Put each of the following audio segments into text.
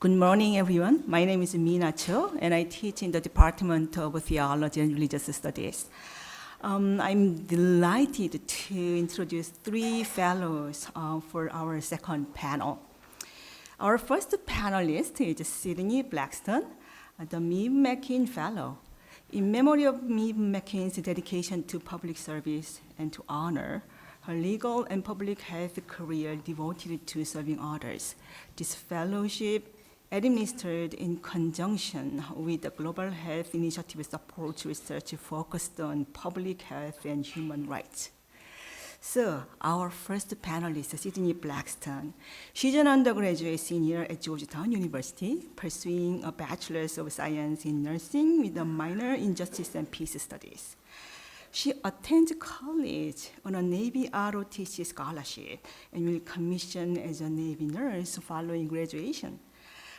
Good morning, everyone. My name is Mina Cho, and I teach in the Department of Theology and Religious Studies. I'm delighted to introduce three fellows for our second panel. Our first panelist is Sydney Blackstone, the Maeve McKean Fellow. In memory of Maeve McKean's dedication to public service and to honor her legal and public health career devoted to serving others, this fellowship administered in conjunction with the Global Health Initiative supports research focused on public health and human rights. So, our first panelist, Sydney Blackstone. She's an undergraduate senior at Georgetown University, pursuing a Bachelor's of Science in Nursing with a minor in Justice and Peace Studies. She attends college on a Navy ROTC scholarship and will commission as a Navy nurse following graduation.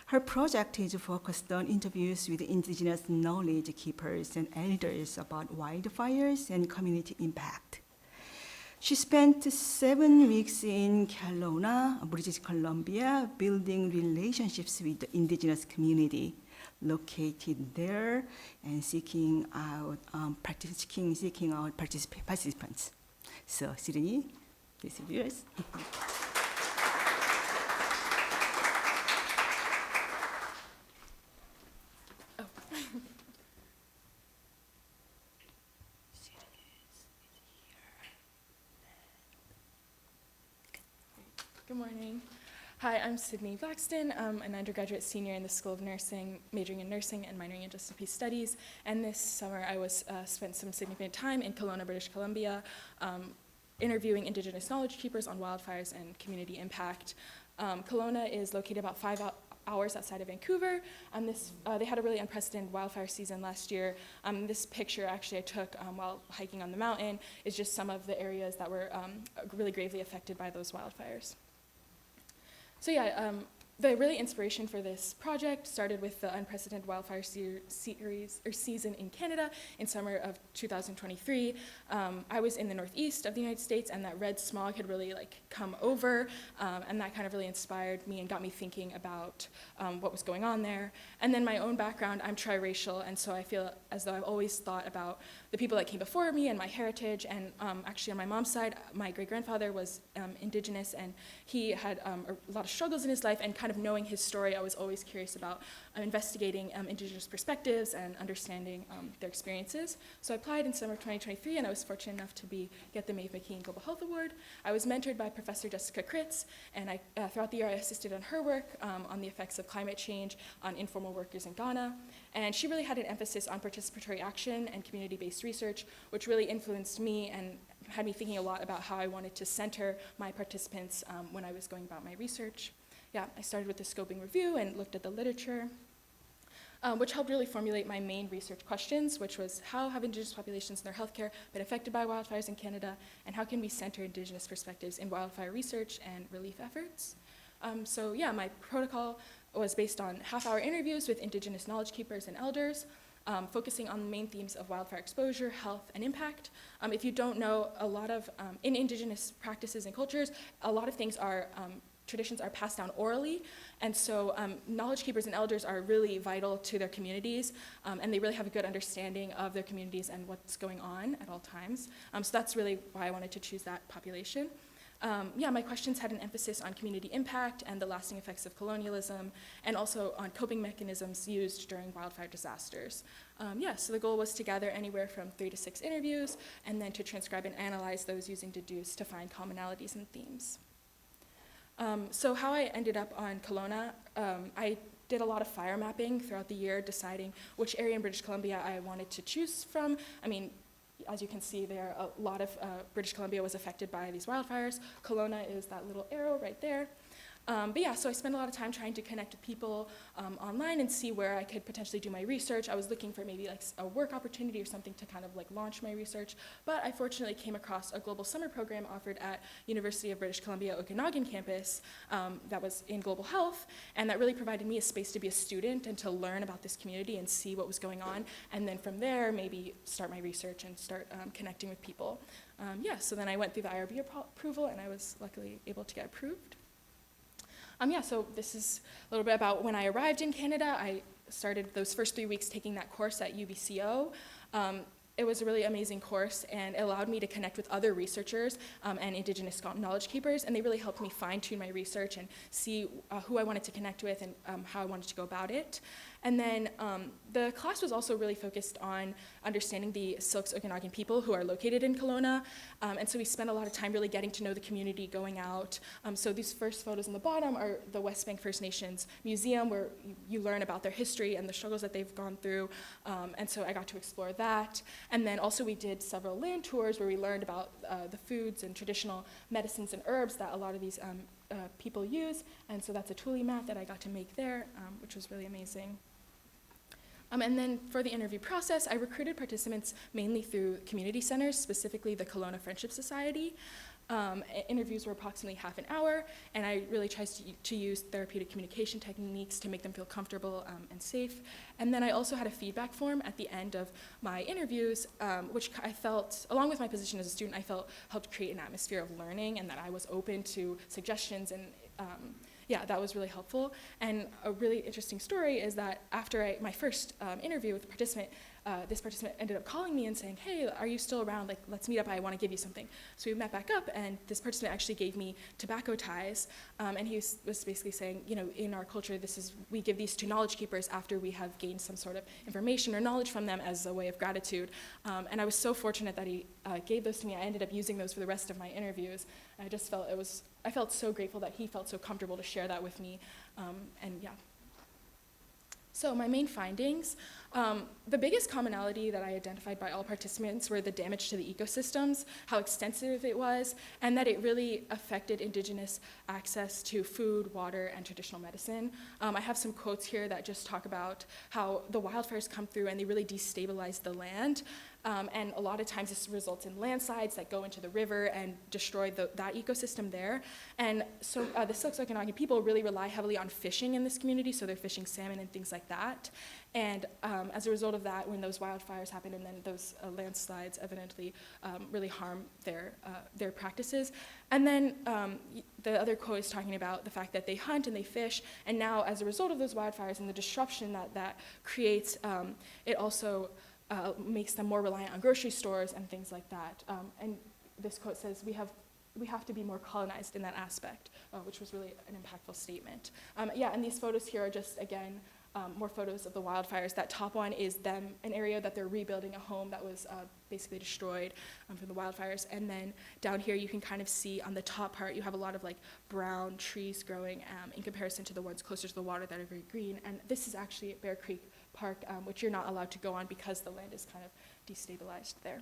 Her project is focused on interviews with indigenous knowledge keepers and elders about wildfires and community impact. She spent 7 weeks in Kelowna, British Columbia, building relationships with the indigenous community located there and seeking out participants. So, Sydney, this is yours. Good morning. Hi, I'm Sydney Blackstone. I'm an undergraduate senior in the School of Nursing, majoring in nursing and minoring in Justice and Peace Studies. And this summer I spent some significant time in Kelowna, British Columbia, interviewing Indigenous knowledge keepers on wildfires and community impact. Kelowna is located about 5 hours outside of Vancouver. They had a really unprecedented wildfire season last year. This picture actually I took while hiking on the mountain is just some of the areas that were really gravely affected by those wildfires. So yeah, the really inspiration for this project started with the unprecedented wildfire season in Canada in summer of 2023. I was in the northeast of the United States, and that red smog had really come over, and that kind of really inspired me and got me thinking about what was going on there. And then my own background, I'm triracial, and so I feel as though I've always thought about the people that came before me and my heritage. And actually on my mom's side, my great-grandfather was Indigenous, and he had a lot of struggles in his life, and kind of knowing his story, I was always curious about investigating Indigenous perspectives and understanding their experiences. So I applied in summer of 2023, and I was fortunate enough to get the Maeve McKean Global Health Award. I was mentored by Professor Jessica Kritz, and throughout the year I assisted on her work on the effects of climate change on informal workers in Ghana. And she really had an emphasis on participatory action and community-based research, which really influenced me and had me thinking a lot about how I wanted to center my participants when I was going about my research. Yeah, I started with the scoping review and looked at the literature, which helped really formulate my main research questions, which was how have Indigenous populations and their healthcare been affected by wildfires in Canada, and how can we center Indigenous perspectives in wildfire research and relief efforts? So yeah, my protocol was based on half-hour interviews with Indigenous knowledge keepers and elders, focusing on the main themes of wildfire exposure, health, and impact. If you don't know, a lot of, in Indigenous practices and cultures, a lot of things are, traditions are passed down orally, and so knowledge keepers and elders are really vital to their communities, and they really have a good understanding of their communities and what's going on at all times. So that's really why I wanted to choose that population. Yeah, my questions had an emphasis on community impact and the lasting effects of colonialism, and also on coping mechanisms used during wildfire disasters. Yeah, so the goal was to gather anywhere from 3 to 6 interviews, and then to transcribe and analyze those using Deduce to find commonalities and themes. So how I ended up on Kelowna, I did a lot of fire mapping throughout the year, deciding which area in British Columbia I wanted to choose from. I mean, as you can see there, a lot of British Columbia was affected by these wildfires. Kelowna is that little arrow right there. But yeah, so I spent a lot of time trying to connect with people online and see where I could potentially do my research. I was looking for maybe a work opportunity or something to kind of launch my research, but I fortunately came across a global summer program offered at University of British Columbia Okanagan campus that was in global health, and that really provided me a space to be a student and to learn about this community and see what was going on, and then from there maybe start my research and start connecting with people. Yeah, so then I went through the IRB approval, and I was luckily able to get approved. Yeah, so this is a little bit about when I arrived in Canada. I started those first 3 weeks taking that course at UBCO. It was a really amazing course, and it allowed me to connect with other researchers and Indigenous knowledge keepers, and they really helped me fine-tune my research and see who I wanted to connect with and how I wanted to go about it. And then the class was also really focused on understanding the Syilx Okanagan people who are located in Kelowna, and so we spent a lot of time really getting to know the community, going out. So these first photos on the bottom are the West Bank First Nations Museum, where you learn about their history and the struggles that they've gone through, and so I got to explore that. And then also we did several land tours where we learned about the foods and traditional medicines and herbs that a lot of these people use, and so that's a tule mat that I got to make there, which was really amazing. And then for the interview process, I recruited participants mainly through community centers, specifically the Kelowna Friendship Society. Interviews were approximately half an hour, and I really tried to use therapeutic communication techniques to make them feel comfortable and safe. And then I also had a feedback form at the end of my interviews, which I felt, along with my position as a student, I felt helped create an atmosphere of learning and that I was open to suggestions, and yeah, that was really helpful. And a really interesting story is that after my first interview with the participant, this participant ended up calling me and saying, "Hey, are you still around? Like, let's meet up. I want to give you something." So we met back up, and this participant actually gave me tobacco ties, and he was basically saying, you know, in our culture, we give these to knowledge keepers after we have gained some sort of information or knowledge from them as a way of gratitude. And I was so fortunate that he gave those to me. I ended up using those for the rest of my interviews. And I just felt I felt so grateful that he felt so comfortable to share that with me, and yeah. So my main findings, the biggest commonality that I identified by all participants were the damage to the ecosystems, how extensive it was, and that it really affected Indigenous access to food, water, and traditional medicine. I have some quotes here that just talk about how the wildfires come through and they really destabilize the land. And a lot of times this results in landslides that go into the river and destroy that ecosystem there. And so the Syilx Okanagan people really rely heavily on fishing in this community, so they're fishing salmon and things like that. And as a result of that, when those wildfires happen and then those landslides evidently really harm their practices. And then the other quote is talking about the fact that they hunt and they fish, and now as a result of those wildfires and the disruption that creates, it also makes them more reliant on grocery stores and things like that. And this quote says, we have to be more colonized in that aspect, which was really an impactful statement. Yeah, and these photos here are just, again, more photos of the wildfires. That top one is them, an area that they're rebuilding, a home that was basically destroyed from the wildfires. And then down here you can kind of see on the top part, you have a lot of like brown trees growing in comparison to the ones closer to the water that are very green. And this is actually at Bear Creek Park, which you're not allowed to go on because the land is kind of destabilized there.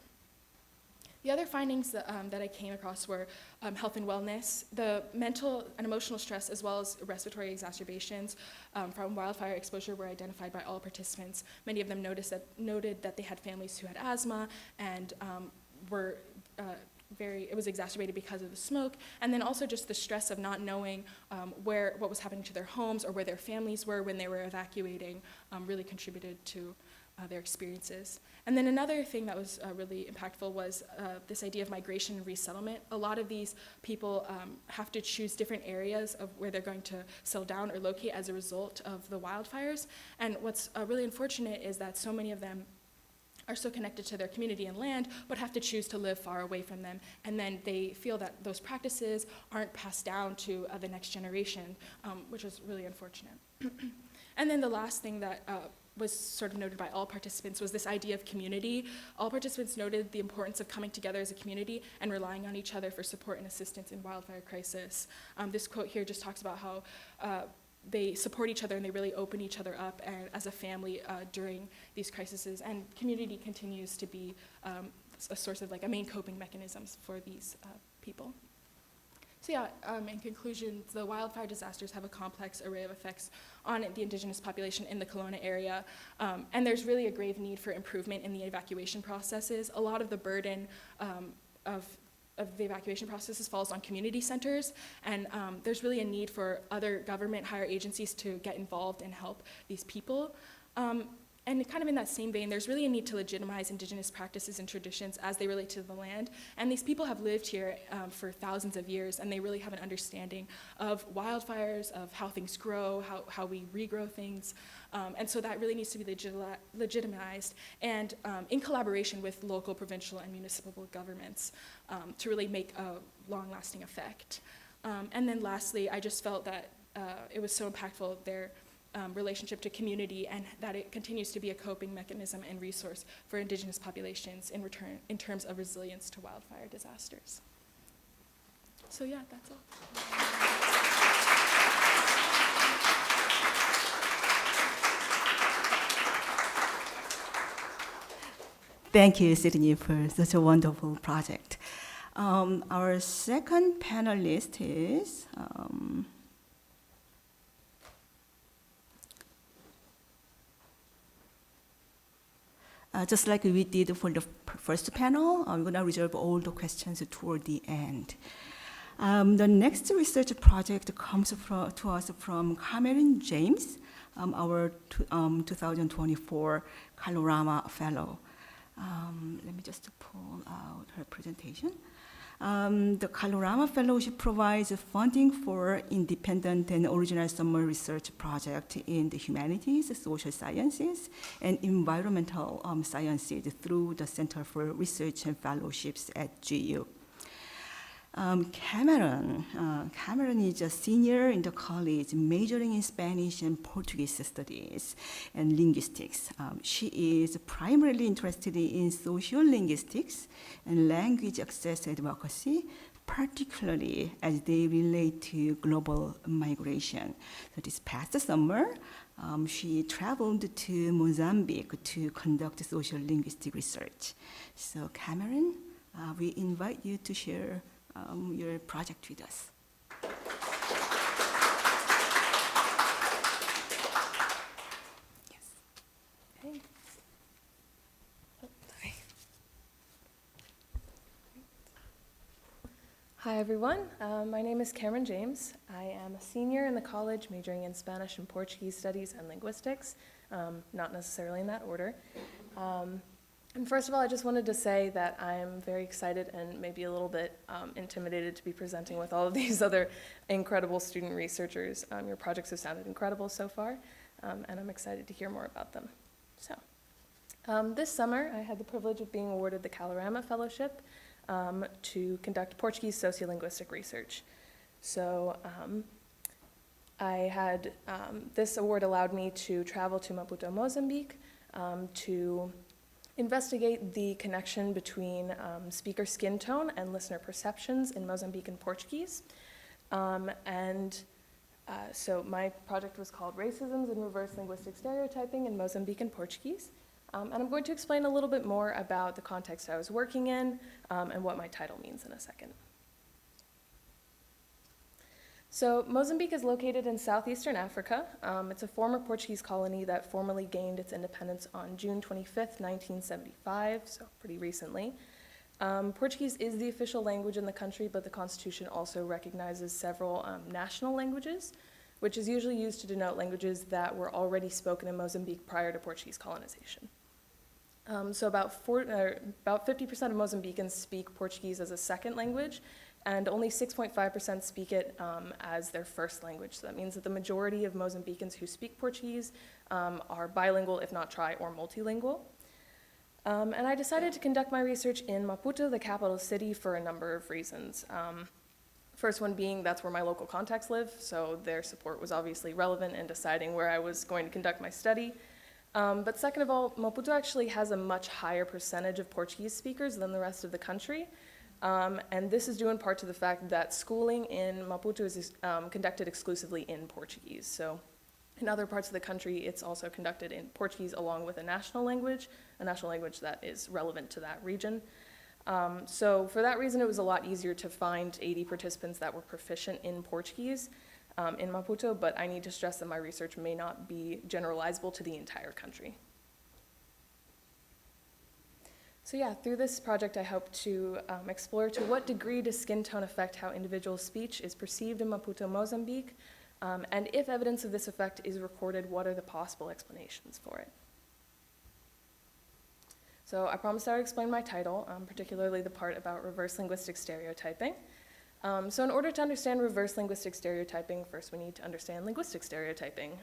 The other findings that I came across were health and wellness. The mental and emotional stress, as well as respiratory exacerbations from wildfire exposure, were identified by all participants. Many of them noted that they had families who had asthma and it was exacerbated because of the smoke, and then also just the stress of not knowing what was happening to their homes or where their families were when they were evacuating really contributed to their experiences. And then another thing that was really impactful was this idea of migration and resettlement. A lot of these people have to choose different areas of where they're going to settle down or locate as a result of the wildfires. And what's really unfortunate is that so many of them are so connected to their community and land, but have to choose to live far away from them. And then they feel that those practices aren't passed down to the next generation, which is really unfortunate. And then the last thing that was sort of noted by all participants was this idea of community. All participants noted the importance of coming together as a community and relying on each other for support and assistance in wildfire crisis. This quote here just talks about how they support each other and they really open each other up as a family during these crises, and community continues to be a source of like a main coping mechanisms for these people. So yeah, in conclusion, the wildfire disasters have a complex array of effects on the Indigenous population in the Kelowna area, and there's really a grave need for improvement in the evacuation processes. A lot of the burden of the evacuation processes falls on community centers, and there's really a need for other government higher agencies to get involved and help these people. And kind of in that same vein, there's really a need to legitimize indigenous practices and traditions as they relate to the land. And these people have lived here for thousands of years, and they really have an understanding of wildfires, of how things grow, how we regrow things. And so that really needs to be legitimized, and in collaboration with local, provincial, and municipal governments to really make a long-lasting effect. And then lastly, I just felt that it was so impactful, their relationship to community, and that it continues to be a coping mechanism and resource for indigenous populations in terms of resilience to wildfire disasters. So yeah, that's all. Thank you, Sydney, for such a wonderful project. Our second panelist is just like we did for the first panel, we're going to reserve all the questions toward the end. The next research project comes to us from Cameron James, our 2024 Kalorama Fellow. Let me just pull out her presentation. The Kalorama Fellowship provides funding for independent and original summer research projects in the humanities, social sciences, and environmental sciences through the Center for Research and Fellowships at GU. Cameron is a senior in the college, majoring in Spanish and Portuguese studies and linguistics. She is primarily interested in social linguistics and language access advocacy, particularly as they relate to global migration. So this past summer, she traveled to Mozambique to conduct social linguistic research. So Cameron, we invite you to share your project with us. Yes. Okay. Oh, sorry. Hi, everyone. My name is Cameron James. I am a senior in the college majoring in Spanish and Portuguese studies and linguistics, not necessarily in that order. And first of all, I just wanted to say that I'm very excited and maybe a little bit intimidated to be presenting with all of these other incredible student researchers. Your projects have sounded incredible so far, and I'm excited to hear more about them. So, this summer, I had the privilege of being awarded the Kalorama Fellowship to conduct Portuguese sociolinguistic research. So, this award allowed me to travel to Maputo, Mozambique, to investigate the connection between speaker skin tone and listener perceptions in Mozambican Portuguese. So my project was called Racisms and Reverse Linguistic Stereotyping in Mozambican Portuguese. And I'm going to explain a little bit more about the context I was working in and what my title means in a second. So Mozambique is located in southeastern Africa. It's a former Portuguese colony that formally gained its independence on June 25th, 1975, so pretty recently. Portuguese is the official language in the country, but the Constitution also recognizes several national languages, which is usually used to denote languages that were already spoken in Mozambique prior to Portuguese colonization. So about 50% of Mozambicans speak Portuguese as a second language, and only 6.5% speak it as their first language. So that means that the majority of Mozambicans who speak Portuguese are bilingual, if not tri or multilingual. And I decided to conduct my research in Maputo, the capital city, for a number of reasons. First one being that's where my local contacts live, so their support was obviously relevant in deciding where I was going to conduct my study. But second of all, Maputo actually has a much higher percentage of Portuguese speakers than the rest of the country. And this is due in part to the fact that schooling in Maputo is conducted exclusively in Portuguese. So in other parts of the country, it's also conducted in Portuguese along with a national language that is relevant to that region. So for that reason, it was a lot easier to find 80 participants that were proficient in Portuguese in Maputo, but I need to stress that my research may not be generalizable to the entire country. So yeah, through this project, I hope to explore to what degree does skin tone affect how individual speech is perceived in Maputo, Mozambique, and if evidence of this effect is recorded, what are the possible explanations for it? So I promised I would explain my title, particularly the part about reverse linguistic stereotyping. So in order to understand reverse linguistic stereotyping, first we need to understand linguistic stereotyping.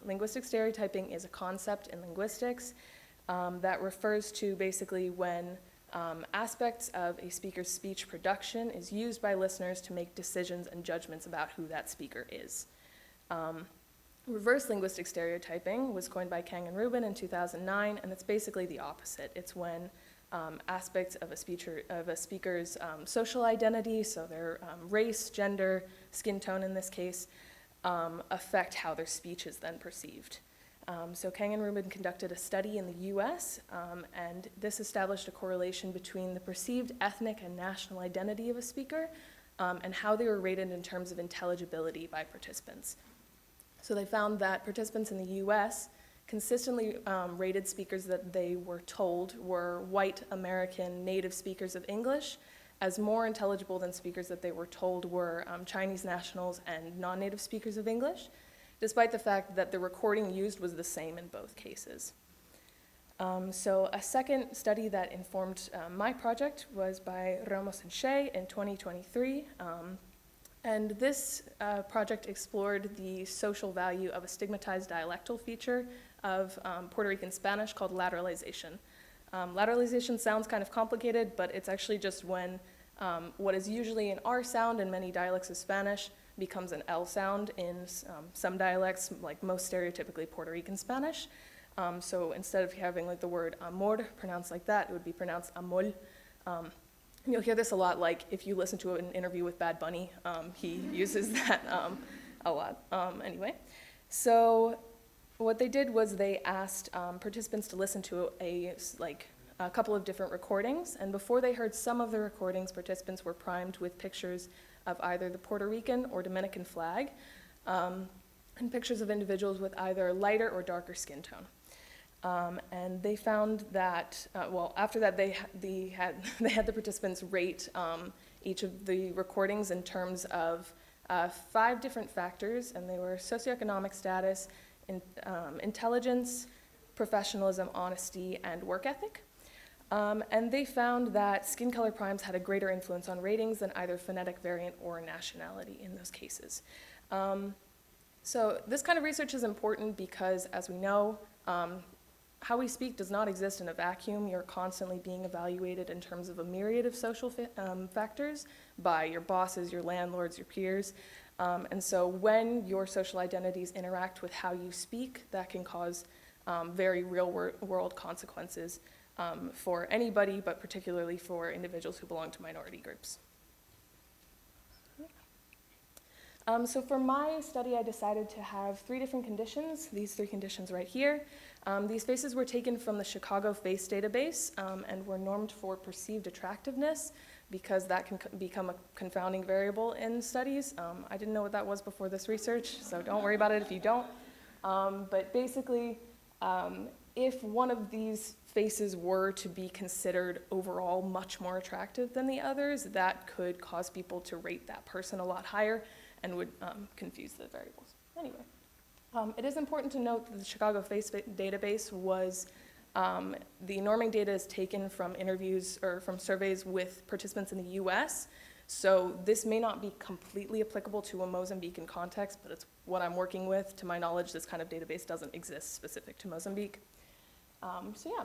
Linguistic stereotyping is a concept in linguistics that refers to basically when aspects of a speaker's speech production is used by listeners to make decisions and judgments about who that speaker is. Reverse linguistic stereotyping was coined by Kang and Rubin in 2009, and it's basically the opposite. It's when aspects of a speaker's social identity, so their race, gender, skin tone in this case, affect how their speech is then perceived. So Kang and Rubin conducted a study in the US, and this established a correlation between the perceived ethnic and national identity of a speaker and how they were rated in terms of intelligibility by participants. So they found that participants in the US consistently rated speakers that they were told were white American native speakers of English as more intelligible than speakers that they were told were Chinese nationals and non-native speakers of English, despite the fact that the recording used was the same in both cases. So a second study that informed my project was by Ramos and Shea in 2023. And this project explored the social value of a stigmatized dialectal feature of Puerto Rican Spanish called lateralization. Lateralization sounds kind of complicated, but it's actually just when what is usually an R sound in many dialects of Spanish becomes an L sound in some dialects, like most stereotypically Puerto Rican Spanish. So instead of having like the word amor pronounced like that, it would be pronounced amol. You'll hear this a lot, like if you listen to an interview with Bad Bunny, he uses that a lot. Anyway, so what they did was they asked participants to listen to a couple of different recordings, and before they heard some of the recordings, participants were primed with pictures of either the Puerto Rican or Dominican flag, and pictures of individuals with either lighter or darker skin tone. And they found that, after that they had the participants rate each of the recordings in terms of 5 different factors, and they were socioeconomic status, intelligence, professionalism, honesty, and work ethic. And they found that skin color primes had a greater influence on ratings than either phonetic variant or nationality in those cases. So this kind of research is important because, as we know, how we speak does not exist in a vacuum. You're constantly being evaluated in terms of a myriad of social factors by your bosses, your landlords, your peers. And so when your social identities interact with how you speak, that can cause very real-world consequences for anybody, but particularly for individuals who belong to minority groups. So for my study, I decided to have 3 different conditions, these 3 conditions right here. These faces were taken from the Chicago Face Database and were normed for perceived attractiveness because that can become a confounding variable in studies. I didn't know what that was before this research, so don't worry about it if you don't. But basically, if one of these faces were to be considered overall much more attractive than the others, that could cause people to rate that person a lot higher and would confuse the variables. Anyway, it is important to note that the Chicago Face Database was, the norming data is taken from interviews or from surveys with participants in the US, so this may not be completely applicable to a Mozambican context, but it's what I'm working with. To my knowledge, this kind of database doesn't exist specific to Mozambique. So yeah,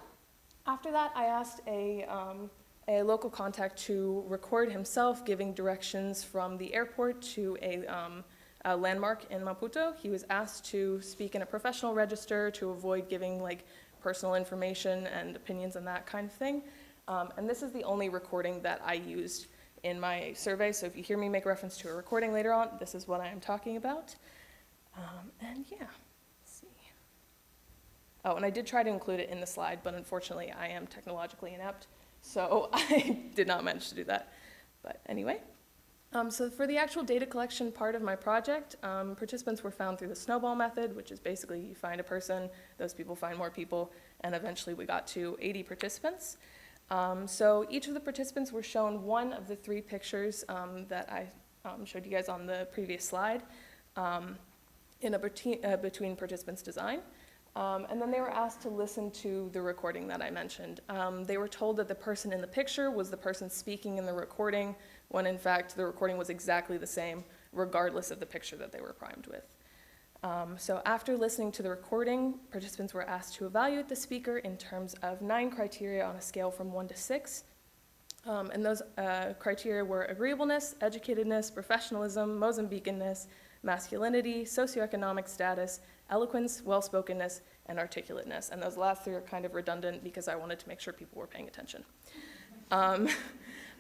after that I asked a local contact to record himself giving directions from the airport to a landmark in Maputo. He was asked to speak in a professional register to avoid giving like personal information and opinions and that kind of thing. And this is the only recording that I used in my survey, so if you hear me make reference to a recording later on, this is what I am talking about. And yeah, let's see. Oh, and I did try to include it in the slide, but unfortunately I am technologically inept, so I did not manage to do that. But anyway, so for the actual data collection part of my project, participants were found through the snowball method, which is basically you find a person, those people find more people, and eventually we got to 80 participants. So each of the participants were shown one of the 3 pictures that I showed you guys on the previous slide in a between participants design. And then they were asked to listen to the recording that I mentioned. They were told that the person in the picture was the person speaking in the recording, when in fact the recording was exactly the same, regardless of the picture that they were primed with. So after listening to the recording, participants were asked to evaluate the speaker in terms of 9 criteria on a scale from 1 to 6. And those criteria were agreeableness, educatedness, professionalism, Mozambicanness, masculinity, socioeconomic status, eloquence, well-spokenness, and articulateness. And those last 3 are kind of redundant because I wanted to make sure people were paying attention.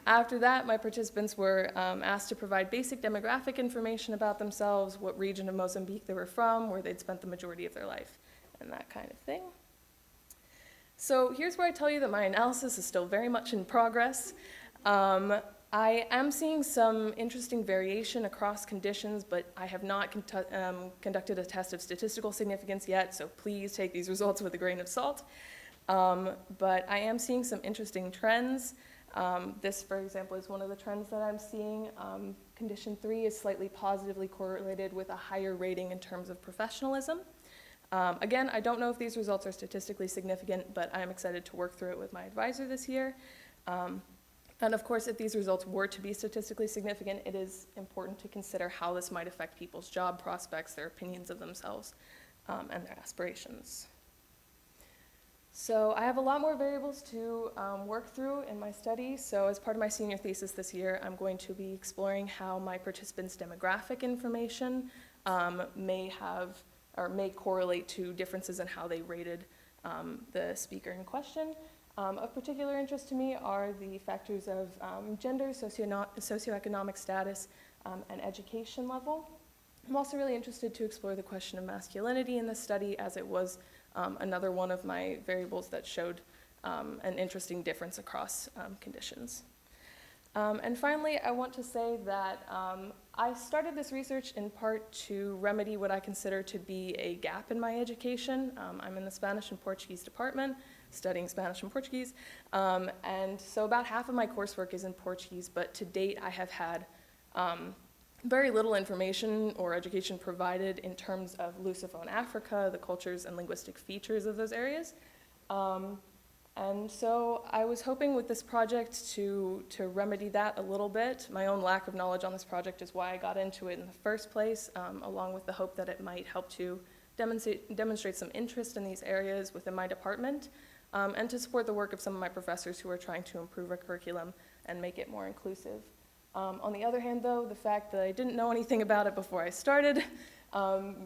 After that, my participants were asked to provide basic demographic information about themselves, what region of Mozambique they were from, where they'd spent the majority of their life, and that kind of thing. So here's where I tell you that my analysis is still very much in progress. I am seeing some interesting variation across conditions, but I have not conducted a test of statistical significance yet, so please take these results with a grain of salt. But I am seeing some interesting trends. This, for example, is one of the trends that I'm seeing. Condition 3 is slightly positively correlated with a higher rating in terms of professionalism. Again, I don't know if these results are statistically significant, but I'm excited to work through it with my advisor this year. And of course, if these results were to be statistically significant, it is important to consider how this might affect people's job prospects, their opinions of themselves, and their aspirations. So I have a lot more variables to work through in my study. So as part of my senior thesis this year, I'm going to be exploring how my participants' demographic information may correlate to differences in how they rated the speaker in question. Of particular interest to me are the factors of gender, socioeconomic status, and education level. I'm also really interested to explore the question of masculinity in this study, as it was another one of my variables that showed an interesting difference across conditions. And finally, I want to say that I started this research in part to remedy what I consider to be a gap in my education. I'm in the Spanish and Portuguese department, studying Spanish and Portuguese, and so about half of my coursework is in Portuguese, but to date I have had very little information or education provided in terms of Lusophone Africa, the cultures and linguistic features of those areas. And so I was hoping with this project to remedy that a little bit. My own lack of knowledge on this project is why I got into it in the first place, along with the hope that it might help to demonstrate some interest in these areas within my department, and to support the work of some of my professors who are trying to improve our curriculum and make it more inclusive. On the other hand, though, the fact that I didn't know anything about it before I started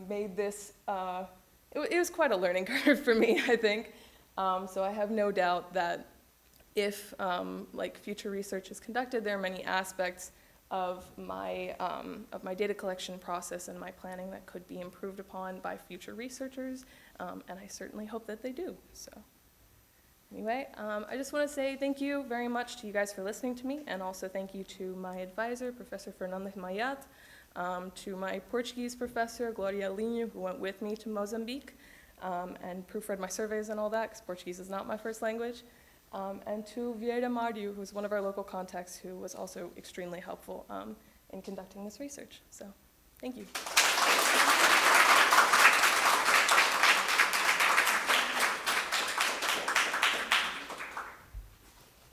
made this, it was quite a learning curve for me, I think. So I have no doubt that if future research is conducted, there are many aspects of my data collection process and my planning that could be improved upon by future researchers, and I certainly hope that they do. So anyway, I just want to say thank you very much to you guys for listening to me, and also thank you to my advisor, Professor Fernandes Mayat, to my Portuguese professor, Gloria Linho, who went with me to Mozambique, and proofread my surveys and all that, because Portuguese is not my first language, and to Vieira Mardio, who is one of our local contacts, who was also extremely helpful in conducting this research. So, thank you.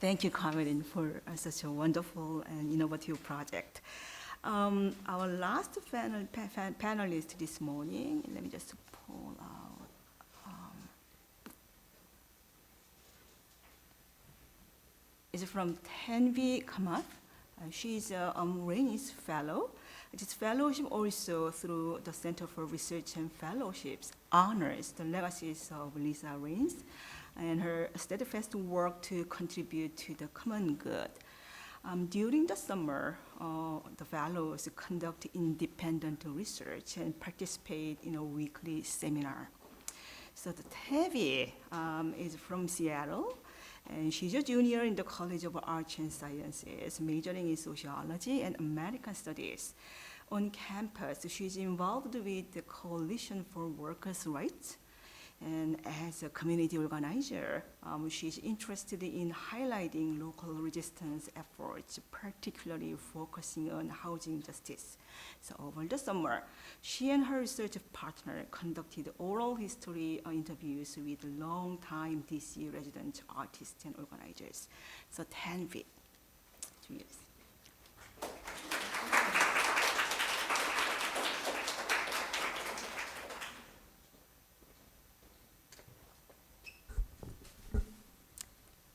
Thank you, Carmen, for such a wonderful and innovative project. Our last panelist this morning, let me just pull out. Is from Tanvi Kamath. She's a Raines Fellow. This fellowship also through the Center for Research and Fellowships honors the legacies of Lisa Raines and her steadfast work to contribute to the common good. During the summer, the fellows conduct independent research and participate in a weekly seminar. So the Tavi is from Seattle, and she's a junior in the College of Arts and Sciences, majoring in sociology and American studies. On campus, she's involved with the Coalition for Workers' Rights, And as a community organizer, she's interested in highlighting local resistance efforts, particularly focusing on housing justice. So over the summer, she and her research partner conducted oral history interviews with longtime DC resident artists and organizers. So Tanvi, cheers.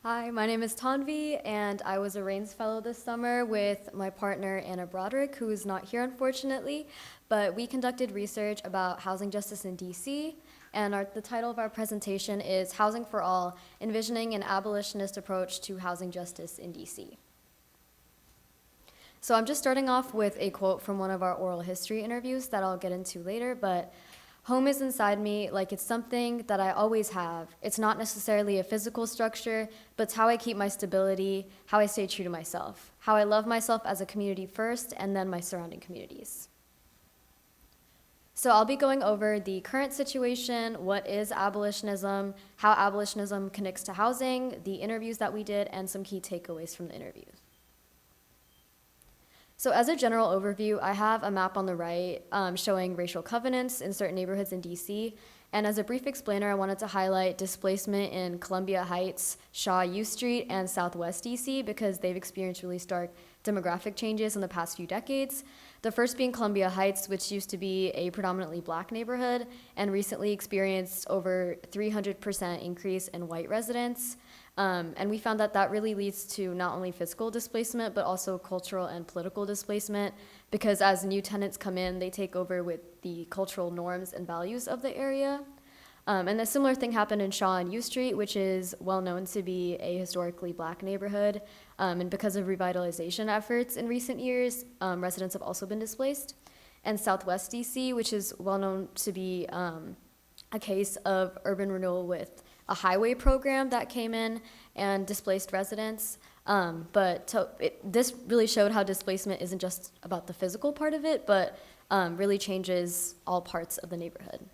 Hi, my name is Tanvi, and I was a Raines Fellow this summer with my partner Anna Broderick, who is not here unfortunately, but we conducted research about housing justice in DC, and the title of our presentation is Housing for All, Envisioning an Abolitionist Approach to Housing Justice in DC. So I'm just starting off with a quote from one of our oral history interviews that I'll get into later, but home is inside me like it's something that I always have. It's not necessarily a physical structure, but it's how I keep my stability, how I stay true to myself, how I love myself as a community first, and then my surrounding communities. So I'll be going over the current situation, what is abolitionism, how abolitionism connects to housing, the interviews that we did, and some key takeaways from the interviews. So as a general overview, I have a map on the right showing racial covenants in certain neighborhoods in DC. And as a brief explainer, I wanted to highlight displacement in Columbia Heights, Shaw U Street, and Southwest DC because they've experienced really stark demographic changes in the past few decades. The first being Columbia Heights, which used to be a predominantly black neighborhood and recently experienced over 300% increase in white residents. And we found that that really leads to not only physical displacement, but also cultural and political displacement, because as new tenants come in, they take over with the cultural norms and values of the area. And a similar thing happened in Shaw and U Street, which is well known to be a historically black neighborhood. And because of revitalization efforts in recent years, residents have also been displaced. And Southwest DC, which is well known to be a case of urban renewal with a highway program that came in and displaced residents. This really showed how displacement isn't just about the physical part of it, but really changes all parts of the neighborhood.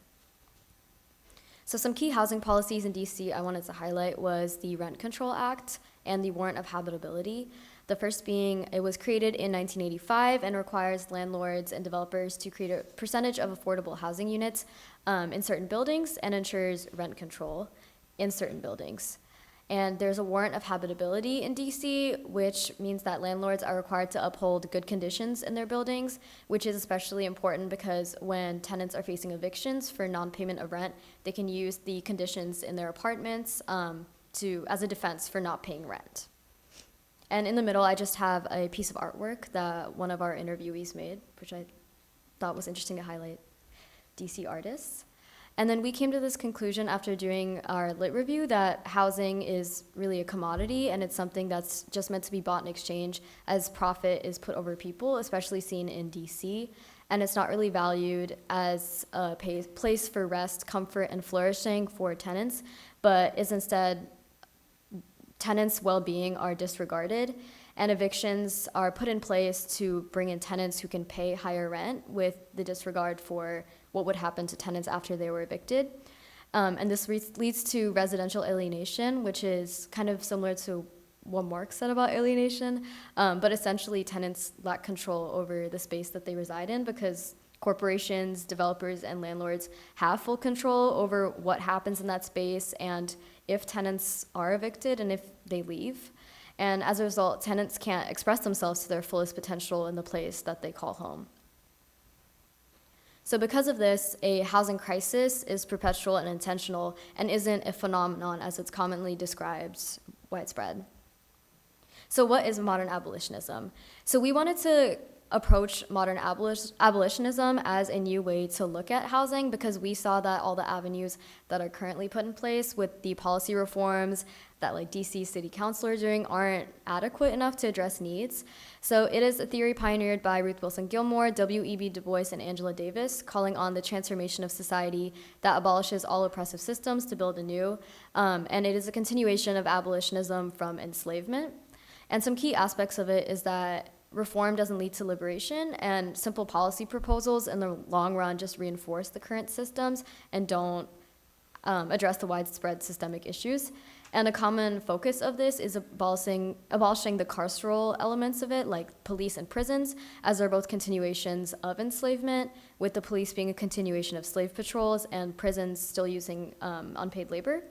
So some key housing policies in DC I wanted to highlight was the Rent Control Act and the Warrant of Habitability. The first being, it was created in 1985 and requires landlords and developers to create a percentage of affordable housing units in certain buildings and ensures rent control in certain buildings. And there's a warrant of habitability in DC, which means that landlords are required to uphold good conditions in their buildings, which is especially important because when tenants are facing evictions for non-payment of rent, they can use the conditions in their apartments as a defense for not paying rent. And in the middle, I just have a piece of artwork that one of our interviewees made, which I thought was interesting to highlight DC artists. And then we came to this conclusion after doing our lit review that housing is really a commodity and it's something that's just meant to be bought in exchange as profit is put over people, especially seen in DC. And it's not really valued as a place for rest, comfort, and flourishing for tenants, but is instead tenants' well-being are disregarded, and evictions are put in place to bring in tenants who can pay higher rent with the disregard for what would happen to tenants after they were evicted. And this leads to residential alienation, which is kind of similar to what Mark said about alienation, but essentially tenants lack control over the space that they reside in because corporations, developers, and landlords have full control over what happens in that space and if tenants are evicted and if they leave. And as a result, tenants can't express themselves to their fullest potential in the place that they call home. So because of this, a housing crisis is perpetual and intentional and isn't a phenomenon as it's commonly described widespread. So what is modern abolitionism? So we wanted to approach modern abolitionism as a new way to look at housing because we saw that all the avenues that are currently put in place with the policy reforms that like DC City Council are doing aren't adequate enough to address needs. So it is a theory pioneered by Ruth Wilson Gilmore, W.E.B. Du Bois, and Angela Davis, calling on the transformation of society that abolishes all oppressive systems to build anew. And it is a continuation of abolitionism from enslavement. And some key aspects of it is that reform doesn't lead to liberation, and simple policy proposals in the long run just reinforce the current systems and don't address the widespread systemic issues. And a common focus of this is abolishing the carceral elements of it, like police and prisons, as they're both continuations of enslavement, with the police being a continuation of slave patrols and prisons still using unpaid labor.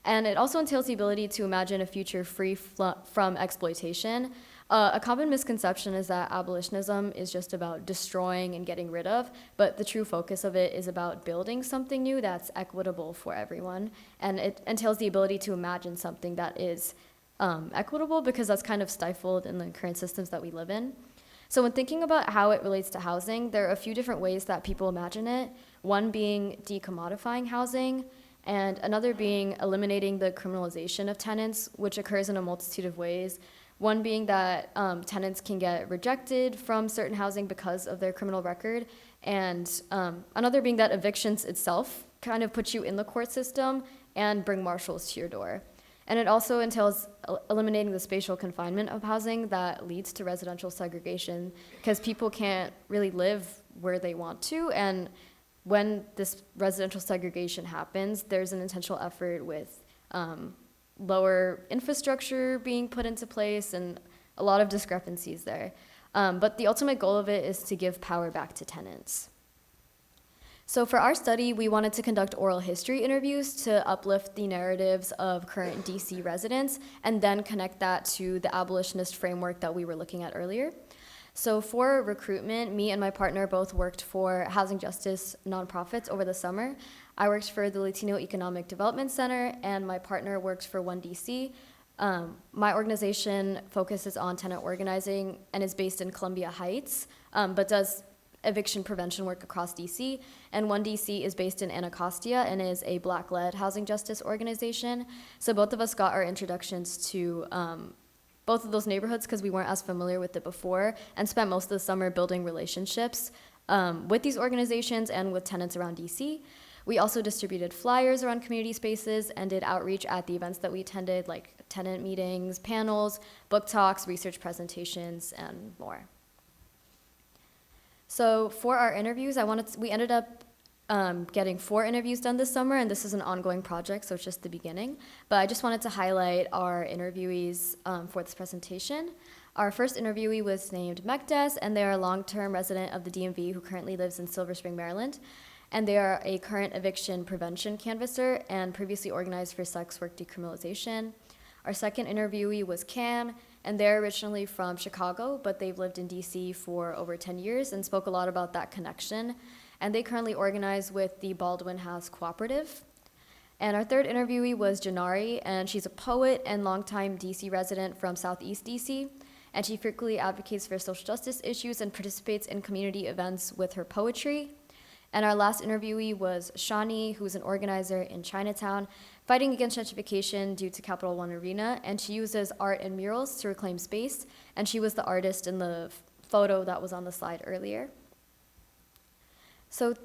And it also entails the ability to imagine a future free from exploitation. A common misconception is that abolitionism is just about destroying and getting rid of, but the true focus of it is about building something new that's equitable for everyone. And it entails the ability to imagine something that is equitable, because that's kind of stifled in the current systems that we live in. So when thinking about how it relates to housing, there are a few different ways that people imagine it, one being decommodifying housing, and another being eliminating the criminalization of tenants, which occurs in a multitude of ways. One being that tenants can get rejected from certain housing because of their criminal record, and another being that evictions itself kind of put you in the court system and bring marshals to your door. And it also entails eliminating the spatial confinement of housing that leads to residential segregation, because people can't really live where they want to, and when this residential segregation happens, there's an intentional effort with lower infrastructure being put into place and a lot of discrepancies there. But the ultimate goal of it is to give power back to tenants. So for our study, we wanted to conduct oral history interviews to uplift the narratives of current DC residents and then connect that to the abolitionist framework that we were looking at earlier. So for recruitment, me and my partner both worked for housing justice nonprofits over the summer. I worked for the Latino Economic Development Center, and my partner worked for 1DC. My organization focuses on tenant organizing and is based in Columbia Heights, but does eviction prevention work across DC. And 1DC is based in Anacostia and is a Black-led housing justice organization. So both of us got our introductions to both of those neighborhoods because we weren't as familiar with it before, and spent most of the summer building relationships with these organizations and with tenants around DC. We also distributed flyers around community spaces and did outreach at the events that we attended, like tenant meetings, panels, book talks, research presentations, and more. So for our interviews, we ended up getting 4 interviews done this summer, and this is an ongoing project, so it's just the beginning. But I just wanted to highlight our interviewees for this presentation. Our first interviewee was named Mekdes, and they are a long-term resident of the DMV who currently lives in Silver Spring, Maryland. And they are a current eviction prevention canvasser and previously organized for sex work decriminalization. Our second interviewee was Cam, and they're originally from Chicago, but they've lived in DC for over 10 years and spoke a lot about that connection. And they currently organize with the Baldwin House Cooperative. And our third interviewee was Janari, and she's a poet and longtime DC resident from Southeast DC. And she frequently advocates for social justice issues and participates in community events with her poetry. And our last interviewee was Shani, who's an organizer in Chinatown, fighting against gentrification due to Capital One Arena, and she uses art and murals to reclaim space, and she was the artist in the photo that was on the slide earlier. So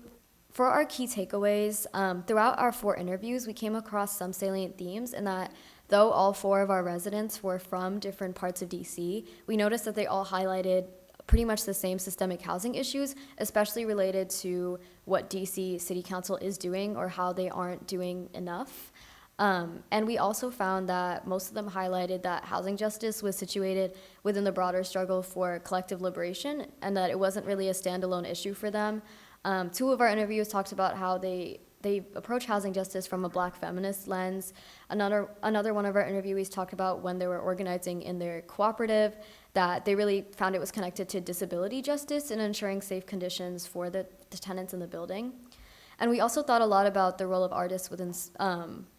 for our key takeaways, throughout our 4 interviews, we came across some salient themes in that though all 4 of our residents were from different parts of DC, we noticed that they all highlighted pretty much the same systemic housing issues, especially related to what DC City Council is doing or how they aren't doing enough. And we also found that most of them highlighted that housing justice was situated within the broader struggle for collective liberation and that it wasn't really a standalone issue for them. 2 of our interviews talked about how they approach housing justice from a Black feminist lens. Another one of our interviewees talked about when they were organizing in their cooperative that they really found it was connected to disability justice and ensuring safe conditions for the tenants in the building. And we also thought a lot about the role of artists within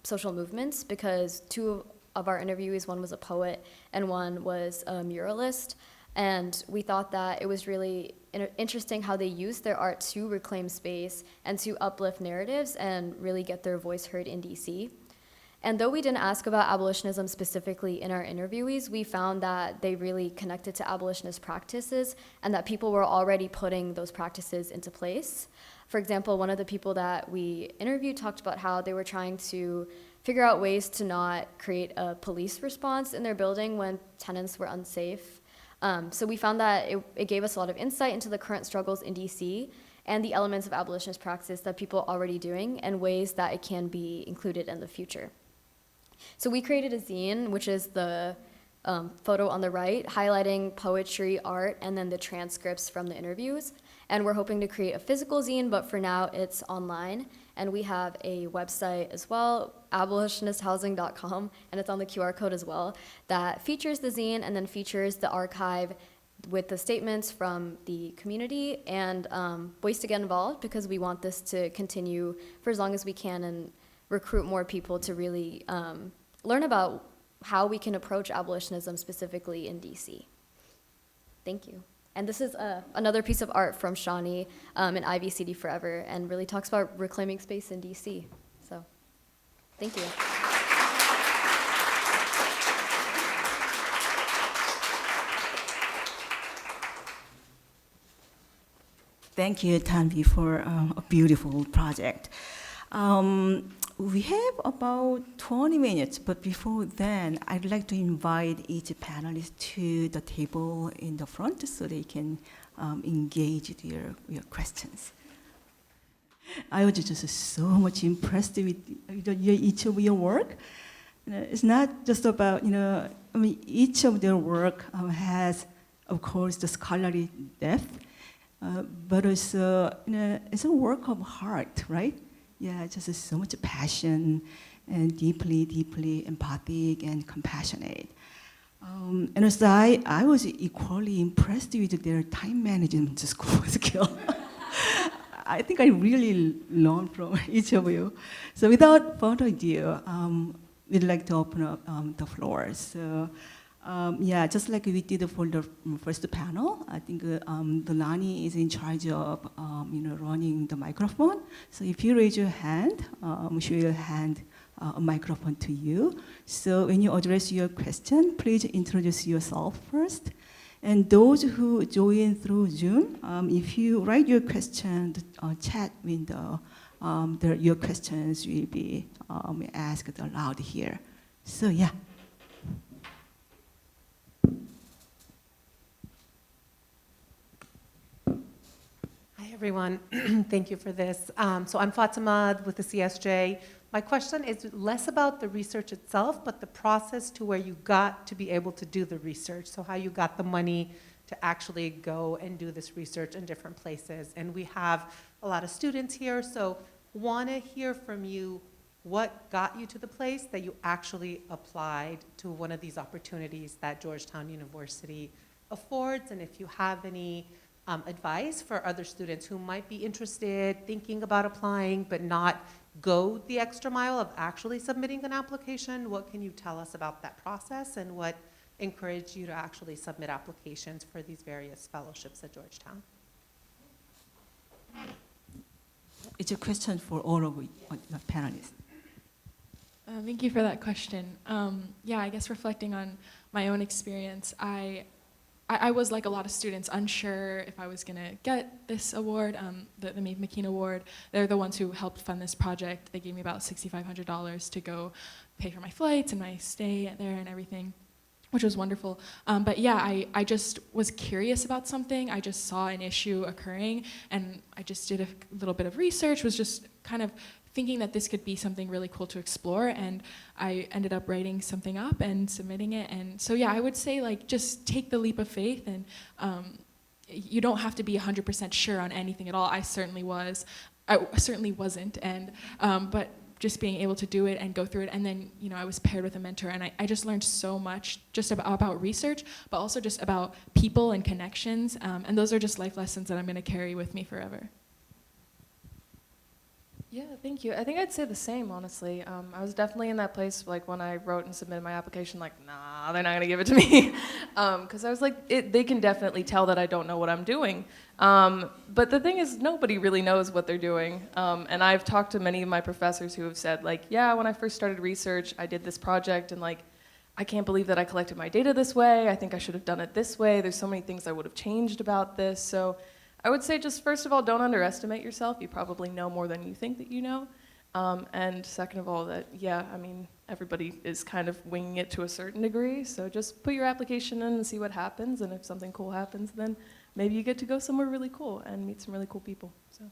social movements because 2 of our interviewees, one was a poet and one was a muralist. And we thought that it was really interesting how they used their art to reclaim space and to uplift narratives and really get their voice heard in DC. And though we didn't ask about abolitionism specifically in our interviewees, we found that they really connected to abolitionist practices and that people were already putting those practices into place. For example, one of the people that we interviewed talked about how they were trying to figure out ways to not create a police response in their building when tenants were unsafe. So we found that it gave us a lot of insight into the current struggles in DC and the elements of abolitionist practice that people are already doing and ways that it can be included in the future. So we created a zine, which is the photo on the right, highlighting poetry, art, and then the transcripts from the interviews. And we're hoping to create a physical zine, but for now it's online. And we have a website as well, abolitionisthousing.com, and it's on the QR code as well, that features the zine and then features the archive with the statements from the community and ways to get involved, because we want this to continue for as long as we can and recruit more people to really learn about how we can approach abolitionism specifically in DC. Thank you. And this is another piece of art from Shawnee in Ivy City Forever, and really talks about reclaiming space in DC. So, thank you. Thank you, Tanvi, for a beautiful project. We have about 20 minutes, but before then, I'd like to invite each panelist to the table in the front so they can engage your questions. I was just so much impressed with each of your work. It's not just about, each of their work has, of course, the scholarly depth, but also, it's a work of heart, right? Yeah, just so much passion and deeply, deeply empathic and compassionate. And also I was equally impressed with their time management skill. I think I really learned from each of you. So without further ado, we'd like to open up the floor. So yeah, just like we did for the first panel, I think Lani is in charge of running the microphone. So if you raise your hand, she will hand a microphone to you. So when you address your question, please introduce yourself first. And those who join through Zoom, if you write your question in the chat window, your questions will be asked aloud here. So yeah. Everyone, thank you for this. So I'm Fatima with the CSJ. My question is less about the research itself, but the process to where you got to be able to do the research. So how you got the money to actually go and do this research in different places. And we have a lot of students here, so want to hear from you what got you to the place that you actually applied to one of these opportunities that Georgetown University affords, and if you have any advice for other students who might be interested, thinking about applying, but not go the extra mile of actually submitting an application. What can you tell us about that process, and what encouraged you to actually submit applications for these various fellowships at Georgetown? It's a question for all of the panelists. Thank you for that question. Yeah, I guess reflecting on my own experience, I was, like a lot of students, unsure if I was going to get this award, the Maeve McKean Award. They're the ones who helped fund this project. They gave me about $6,500 to go pay for my flights and my stay there and everything, which was wonderful. But yeah, I just was curious about something. I just saw an issue occurring, and I just did a little bit of research, was just kind of thinking that this could be something really cool to explore, and I ended up writing something up and submitting it. And so yeah, I would say, like, just take the leap of faith, and you don't have to be 100% sure on anything at all. I certainly wasn't, and but just being able to do it and go through it, and then I was paired with a mentor, and I just learned so much just about research, but also just about people and connections, and those are just life lessons that I'm going to carry with me forever. Yeah, thank you. I think I'd say the same, honestly. I was definitely in that place, like, when I wrote and submitted my application, like, nah, they're not gonna give it to me. Because I was like, they can definitely tell that I don't know what I'm doing. But the thing is, nobody really knows what they're doing. And I've talked to many of my professors who have said, like, yeah, when I first started research, I did this project, and, like, I can't believe that I collected my data this way. I think I should have done it this way. There's so many things I would have changed about this. So I would say, just first of all, don't underestimate yourself. You probably know more than you think that you know. And second of all, that, yeah, I mean, everybody is kind of winging it to a certain degree. So just put your application in and see what happens. And if something cool happens, then maybe you get to go somewhere really cool and meet some really cool people. So.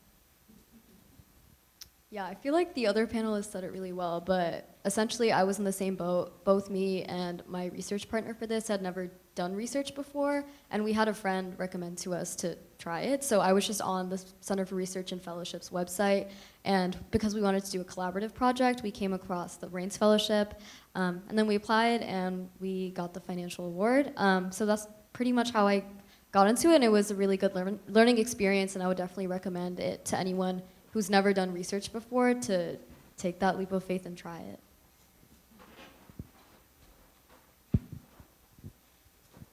Yeah, I feel like the other panelists said it really well, but essentially I was in the same boat. Both me and my research partner for this had never done research before, and we had a friend recommend to us to try it. So I was just on the Center for Research and Fellowships website, and because we wanted to do a collaborative project, we came across the Rains Fellowship, and then we applied and we got the financial award. So that's pretty much how I got into it, and it was a really good learning experience, and I would definitely recommend it to anyone who's never done research before to take that leap of faith and try it.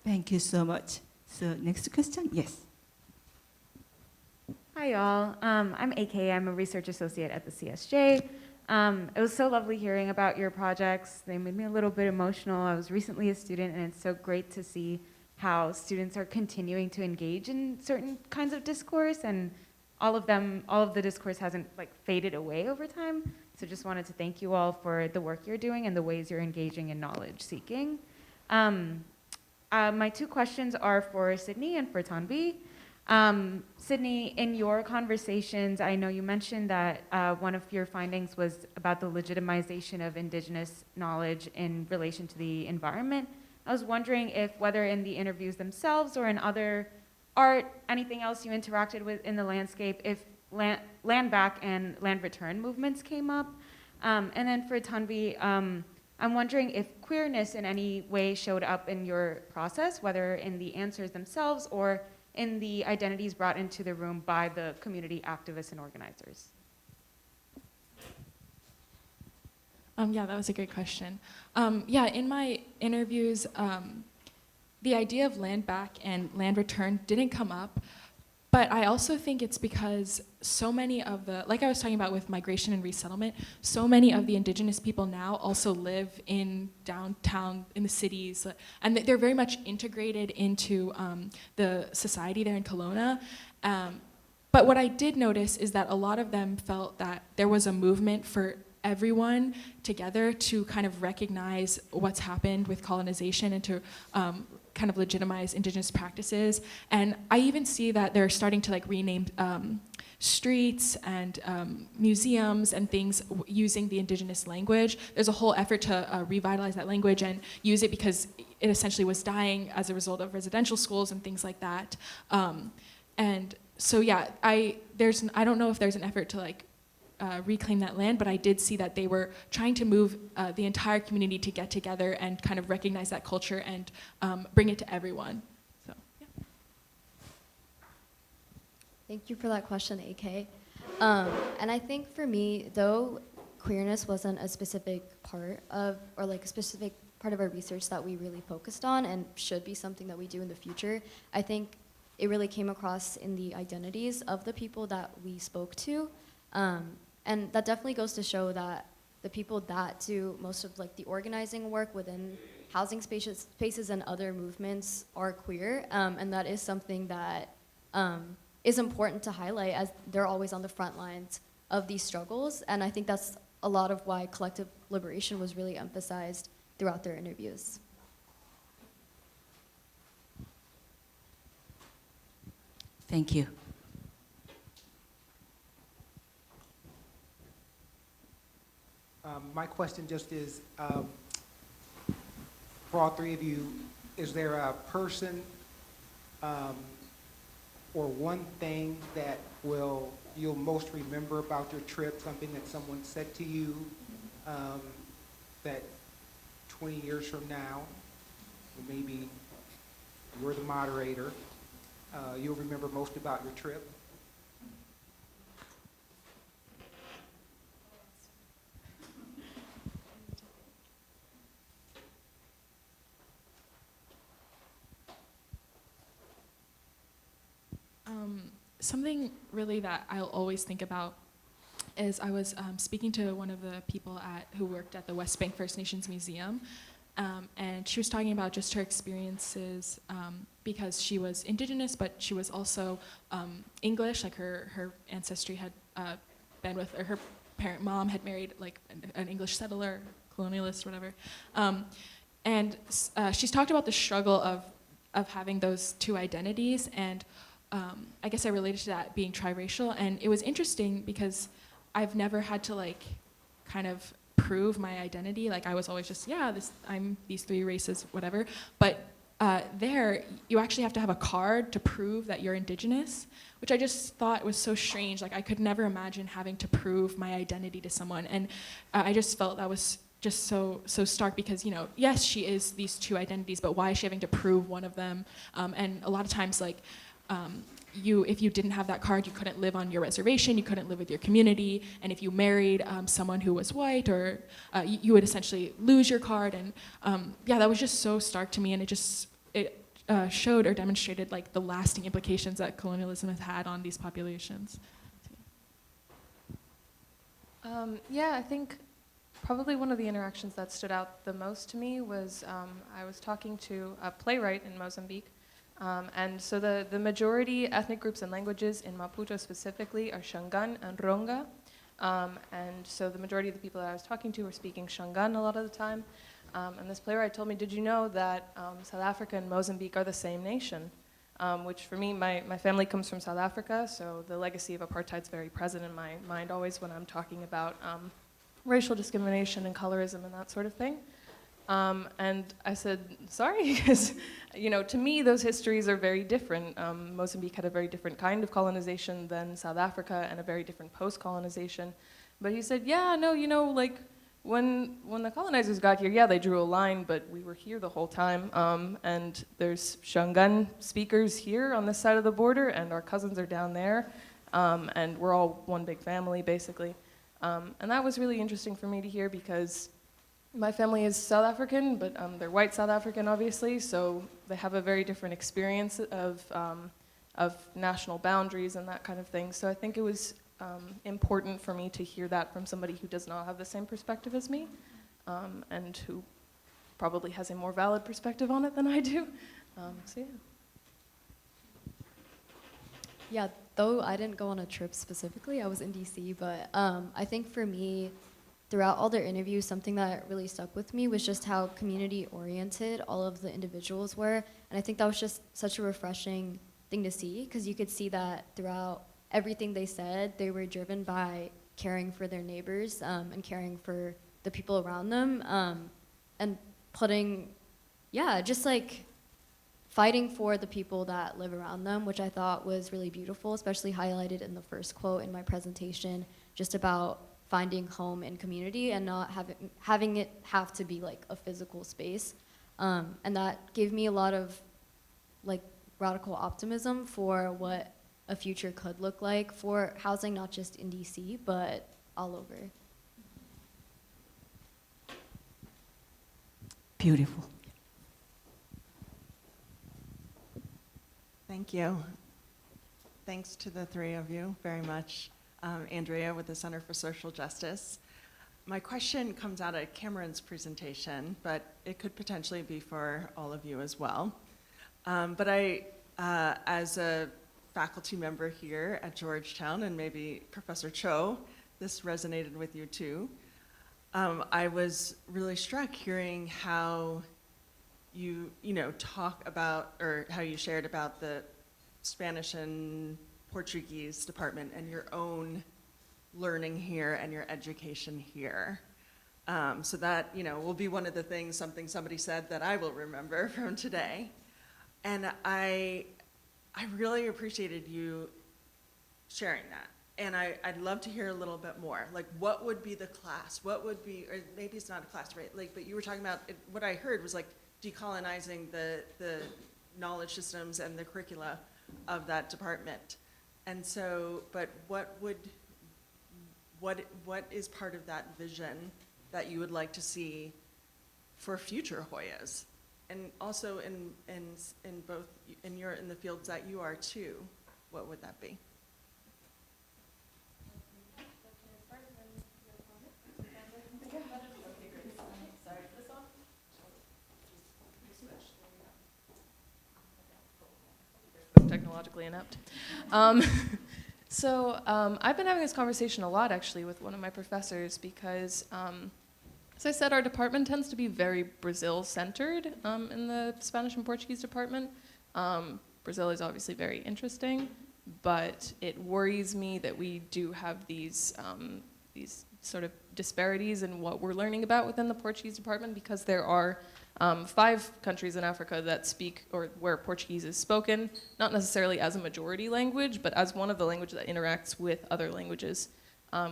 Thank you so much. So next question, yes. Hi, y'all. I'm AK. I'm a research associate at the CSJ. It was so lovely hearing about your projects. They made me a little bit emotional. I was recently a student, and it's so great to see how students are continuing to engage in certain kinds of discourse, and all of the discourse hasn't like faded away over time. So just wanted to thank you all for the work you're doing and the ways you're engaging in knowledge seeking. My two questions are for Sydney and for Tanvi. Sydney, in your conversations, I know you mentioned that one of your findings was about the legitimization of Indigenous knowledge in relation to the environment. I was wondering if, whether in the interviews themselves or in other art, anything else you interacted with in the landscape, if land back and land return movements came up. And then for Tanvi, I'm wondering if queerness in any way showed up in your process, whether in the answers themselves or in the identities brought into the room by the community activists and organizers. Yeah, that was a great question. Yeah, in my interviews, the idea of land back and land return didn't come up, but I also think it's because so many of the, like I was talking about with migration and resettlement, so many of the indigenous people now also live in downtown, in the cities, and they're very much integrated into the society there in Kelowna. But what I did notice is that a lot of them felt that there was a movement for everyone together to kind of recognize what's happened with colonization and to kind of legitimize indigenous practices. And I even see that they're starting to like rename streets and museums and things using the indigenous language. There's a whole effort to revitalize that language and use it because it essentially was dying as a result of residential schools and things like that. And so yeah, I don't know if there's an effort to like reclaim that land, but I did see that they were trying to move the entire community to get together and kind of recognize that culture and bring it to everyone. So, yeah. Thank you for that question, AK. And I think for me, though queerness wasn't a specific part of, or like a specific part of our research that we really focused on and should be something that we do in the future, I think it really came across in the identities of the people that we spoke to. And that definitely goes to show that the people that do most of like the organizing work within housing spaces and other movements are queer, and that is something that is important to highlight as they're always on the front lines of these struggles. And I think that's a lot of why collective liberation was really emphasized throughout their interviews. Thank you. My question just is, for all three of you, is there a person or one thing that you'll most remember about your trip, something that someone said to you that 20 years from now, maybe you're the moderator, you'll remember most about your trip? Something really that I'll always think about is I was speaking to one of the people who worked at the West Bank First Nations Museum, and she was talking about just her experiences because she was Indigenous, but she was also English, like her ancestry had been with, or her parent mom had married like an English settler, colonialist, whatever. And she's talked about the struggle of of having those two identities, and I guess I related to that being triracial, and it was interesting because I've never had to like kind of prove my identity. Like I was always just, yeah, I'm these three races, whatever. But there, you actually have to have a card to prove that you're Indigenous, which I just thought was so strange. Like I could never imagine having to prove my identity to someone, and I just felt that was just so stark because, you know, yes, she is these two identities, but why is she having to prove one of them? And a lot of times, like, if you didn't have that card, you couldn't live on your reservation, you couldn't live with your community, and if you married someone who was white, or you would essentially lose your card, and yeah, that was just so stark to me, and it showed or demonstrated like the lasting implications that colonialism has had on these populations. Yeah, I think probably one of the interactions that stood out the most to me was I was talking to a playwright in Mozambique. And so the majority ethnic groups and languages in Maputo specifically are Shangan and Ronga. And so the majority of the people that I was talking to were speaking Shangan a lot of the time. And this playwright told me, did you know that South Africa and Mozambique are the same nation? Which for me, my family comes from South Africa, so the legacy of apartheid is very present in my mind always when I'm talking about racial discrimination and colorism and that sort of thing. And I said, sorry, because, you know, to me, those histories are very different. Mozambique had a very different kind of colonization than South Africa and a very different post-colonization. But he said, yeah, no, you know, like, when the colonizers got here, yeah, they drew a line, but we were here the whole time. And there's Shangan speakers here on this side of the border, and our cousins are down there. And we're all one big family, basically. And that was really interesting for me to hear because my family is South African, but they're white South African, obviously, so they have a very different experience of national boundaries and that kind of thing. So I think it was important for me to hear that from somebody who does not have the same perspective as me, and who probably has a more valid perspective on it than I do. So yeah. Yeah, though I didn't go on a trip specifically, I was in DC, but I think for me, throughout all their interviews, something that really stuck with me was just how community-oriented all of the individuals were, and I think that was just such a refreshing thing to see, because you could see that throughout everything they said, they were driven by caring for their neighbors and caring for the people around them, and putting, yeah, just like fighting for the people that live around them, which I thought was really beautiful, especially highlighted in the first quote in my presentation, just about finding home and community and not having it have to be like a physical space. And that gave me a lot of like radical optimism for what a future could look like for housing, not just in DC, but all over. Beautiful. Thank you. Thanks to the three of you very much. Andrea with the Center for Social Justice. My question comes out of Cameron's presentation, but it could potentially be for all of you as well. But I, as a faculty member here at Georgetown, and maybe Professor Cho, this resonated with you too. I was really struck hearing how you talk about, or how you shared about the Spanish and Portuguese department and your own learning here and your education here. So that, will be one of the things, somebody said that I will remember from today. And I really appreciated you sharing that. And I'd love to hear a little bit more. Like, what would be the class? What would be, or maybe it's not a class, right? Like, but you were talking about, what I heard was like decolonizing the knowledge systems and the curricula of that department. And so, but what is part of that vision that you would like to see for future Hoyas? And also in both, in the fields that you are too, what would that be? Technologically inept. So I've been having this conversation a lot actually with one of my professors because, as I said, our department tends to be very Brazil-centered in the Spanish and Portuguese department. Brazil is obviously very interesting, but it worries me that we do have these sort of disparities in what we're learning about within the Portuguese department, because there are 5 countries in Africa that speak, or where Portuguese is spoken, not necessarily as a majority language, but as one of the languages that interacts with other languages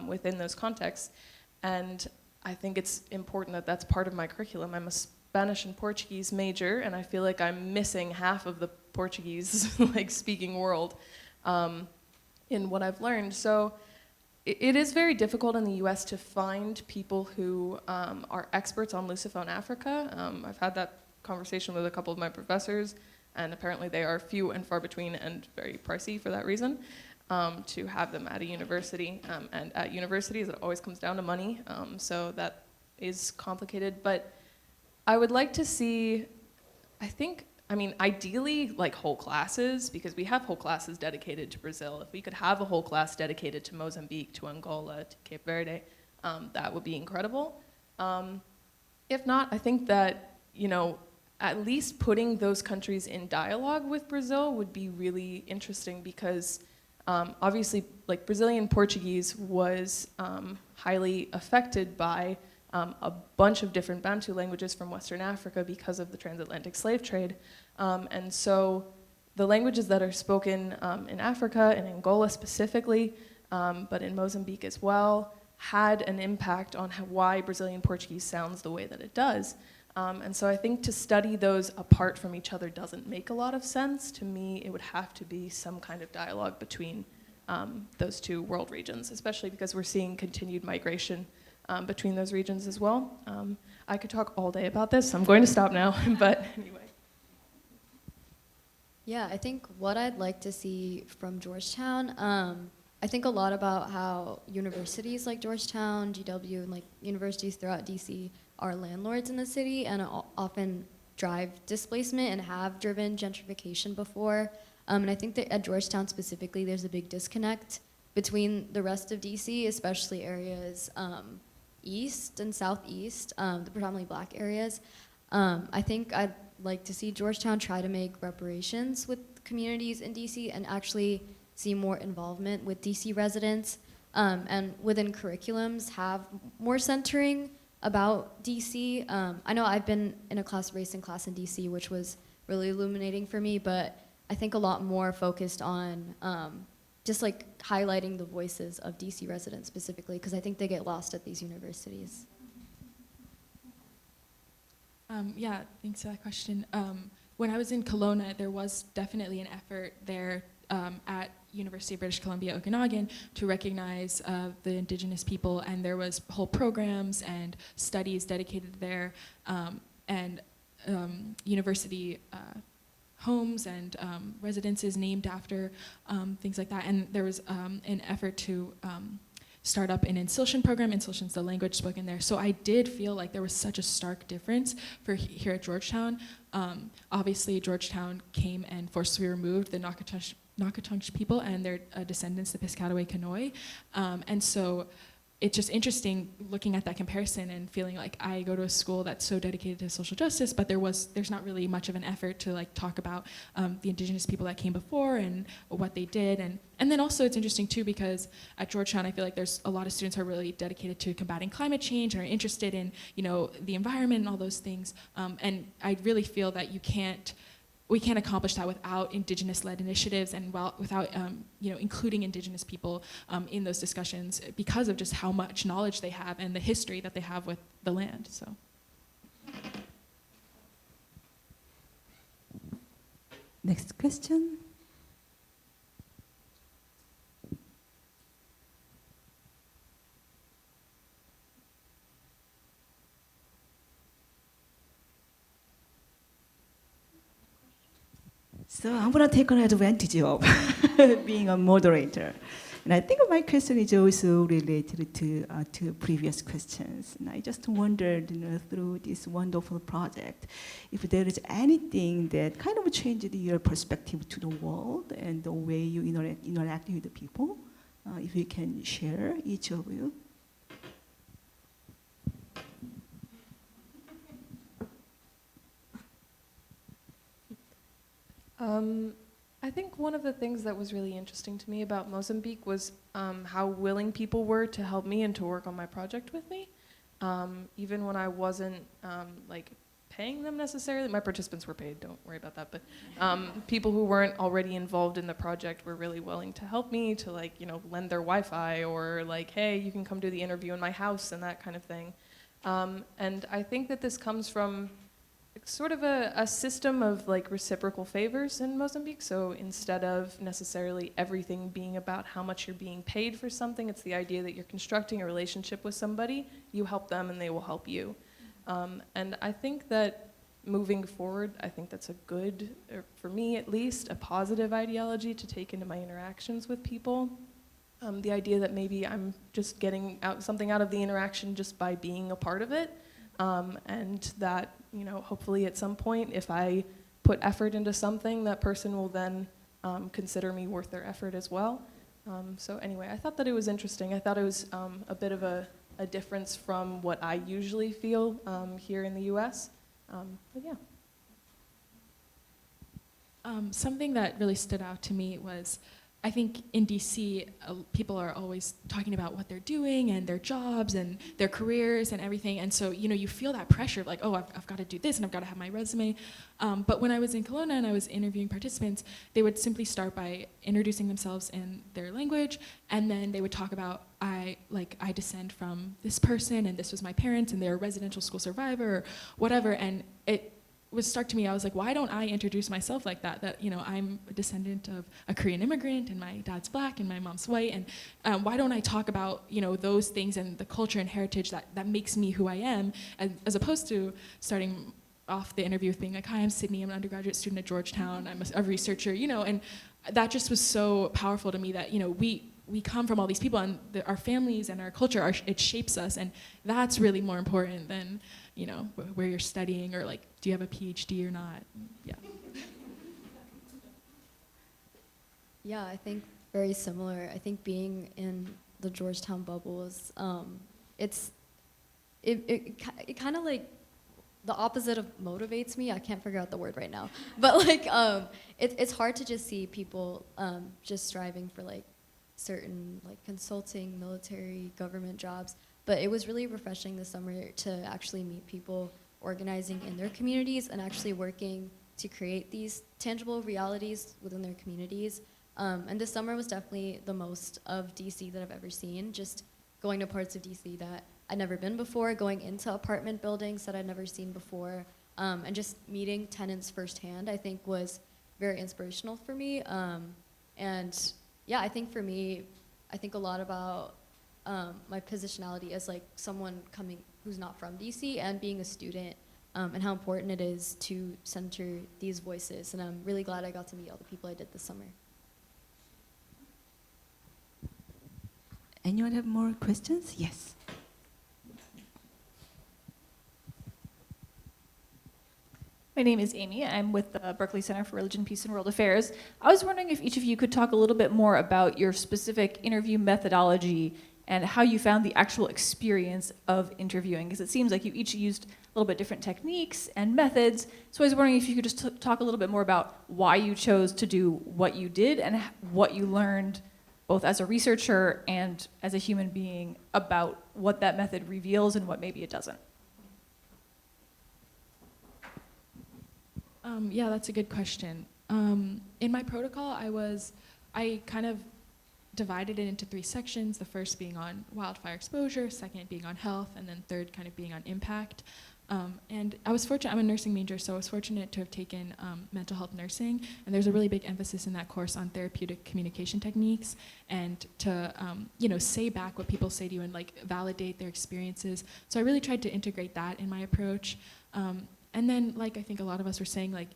within those contexts. And I think it's important that that's part of my curriculum. I'm a Spanish and Portuguese major, and I feel like I'm missing half of the Portuguese like speaking world in what I've learned. So it is very difficult in the US to find people who are experts on Lusophone Africa. I've had that conversation with a couple of my professors, and apparently they are few and far between and very pricey for that reason, to have them at a university. And at universities, it always comes down to money, so that is complicated. But I would like to see, I mean, ideally, like whole classes, because we have whole classes dedicated to Brazil. If we could have a whole class dedicated to Mozambique, to Angola, to Cape Verde, that would be incredible. If not, I think that, you know, at least putting those countries in dialogue with Brazil would be really interesting, because obviously, like, Brazilian Portuguese was highly affected by a bunch of different Bantu languages from Western Africa because of the transatlantic slave trade. And so the languages that are spoken in Africa, in Angola specifically, but in Mozambique as well, had an impact on why Brazilian Portuguese sounds the way that it does. And so I think to study those apart from each other doesn't make a lot of sense. To me, it would have to be some kind of dialogue between those two world regions, especially because we're seeing continued migration between those regions as well. I could talk all day about this, so I'm going to stop now, but anyway. Yeah, I think what I'd like to see from Georgetown, I think a lot about how universities like Georgetown, GW, and like universities throughout DC are landlords in the city and often drive displacement and have driven gentrification before. And I think that at Georgetown specifically, there's a big disconnect between the rest of DC, especially areas east and southeast, the predominantly black areas. I think I'd like to see Georgetown try to make reparations with communities in DC and actually see more involvement with DC residents, and within curriculums have more centering about DC. I know I've been in a racing class in DC, which was really illuminating for me, but I think a lot more focused on just like highlighting the voices of DC residents specifically, because I think they get lost at these universities. Yeah, thanks for that question. When I was in Kelowna, there was definitely an effort there at University of British Columbia, Okanagan, to recognize the Indigenous people, and there was whole programs and studies dedicated there, and university homes and residences named after things like that. And there was an effort to start up an Insiltion program. Insiltion's the language spoken there. So I did feel like there was such a stark difference for here at Georgetown. Obviously, Georgetown came and forcibly removed the Nacotchtank people and their descendants, the Piscataway Kanoi. And so it's just interesting looking at that comparison and feeling like I go to a school that's so dedicated to social justice, but there's not really much of an effort to like talk about the Indigenous people that came before and what they did. And then also it's interesting too, because at Georgetown I feel like there's a lot of students who are really dedicated to combating climate change and are interested in, you know, the environment and all those things. And I really feel that we can't accomplish that without Indigenous-led initiatives and without you know, including Indigenous people in those discussions, because of just how much knowledge they have and the history that they have with the land. So. Next question. So I'm going to take an advantage of being a moderator. And I think my question is also related to previous questions. And I just wondered, you know, through this wonderful project, if there is anything that kind of changed your perspective to the world and the way you interact with the people. If you can share, each of you. I think one of the things that was really interesting to me about Mozambique was how willing people were to help me and to work on my project with me. Even when I wasn't like paying them necessarily. My participants were paid, don't worry about that, but people who weren't already involved in the project were really willing to help me, to like, you know, lend their Wi-Fi, or like, hey, you can come do the interview in my house, and that kind of thing. And I think that this comes from sort of a system of like reciprocal favors in Mozambique. So instead of necessarily everything being about how much you're being paid for something, it's the idea that you're constructing a relationship with somebody, you help them and they will help you. And I think that moving forward, I think that's a good, or for me at least, a positive ideology to take into my interactions with people. The idea that maybe I'm just getting something out of the interaction just by being a part of it. And that, you know, hopefully at some point, if I put effort into something, that person will then consider me worth their effort as well. So anyway, I thought that it was interesting. I thought it was a bit of a difference from what I usually feel here in the US. But yeah. Something that really stood out to me was, I think in DC, people are always talking about what they're doing and their jobs and their careers and everything. And so, you know, you feel that pressure of like, oh, I've got to do this and I've got to have my resume. But when I was in Kelowna and I was interviewing participants, they would simply start by introducing themselves in their language. And then they would talk about, I descend from this person and this was my parents and they're a residential school survivor or whatever. And it was struck to me, I was like, why don't I introduce myself like that? That, you know, I'm a descendant of a Korean immigrant and my dad's black and my mom's white, and why don't I talk about, you know, those things and the culture and heritage that makes me who I am, as opposed to starting off the interview with being like, hi, I'm Sydney, I'm an undergraduate student at Georgetown, I'm a researcher, you know, and that just was so powerful to me that, you know, we come from all these people and our families and our culture, it shapes us, and that's really more important than, you know, where you're studying or like, do you have a PhD or not? Yeah. Yeah, I think very similar. I think being in the Georgetown bubble is, it kind of like the opposite of motivates me. I can't figure out the word right now, but like it's hard to just see people just striving for like certain like consulting, military, government jobs. But it was really refreshing this summer to actually meet people organizing in their communities and actually working to create these tangible realities within their communities. And this summer was definitely the most of DC that I've ever seen, just going to parts of DC that I'd never been before, going into apartment buildings that I'd never seen before, and just meeting tenants firsthand, I think was very inspirational for me. And yeah, I think for me, I think a lot about my positionality as like someone coming who's not from DC and being a student, and how important it is to center these voices. And I'm really glad I got to meet all the people I did this summer. Anyone have more questions? Yes. My name is Amy. I'm with the Berkley Center for Religion, Peace, and World Affairs. I was wondering if each of you could talk a little bit more about your specific interview methodology and how you found the actual experience of interviewing, because it seems like you each used a little bit different techniques and methods. So I was wondering if you could just talk a little bit more about why you chose to do what you did and what you learned, both as a researcher and as a human being, about what that method reveals and what maybe it doesn't. Yeah, that's a good question. In my protocol, I kind of divided it into 3 sections, the first being on wildfire exposure, second being on health, and then third kind of being on impact. And I was fortunate, I'm a nursing major, so I was fortunate to have taken mental health nursing, and there's a really big emphasis in that course on therapeutic communication techniques, and to say back what people say to you and like validate their experiences. So I really tried to integrate that in my approach. And then, like I think a lot of us were saying, like,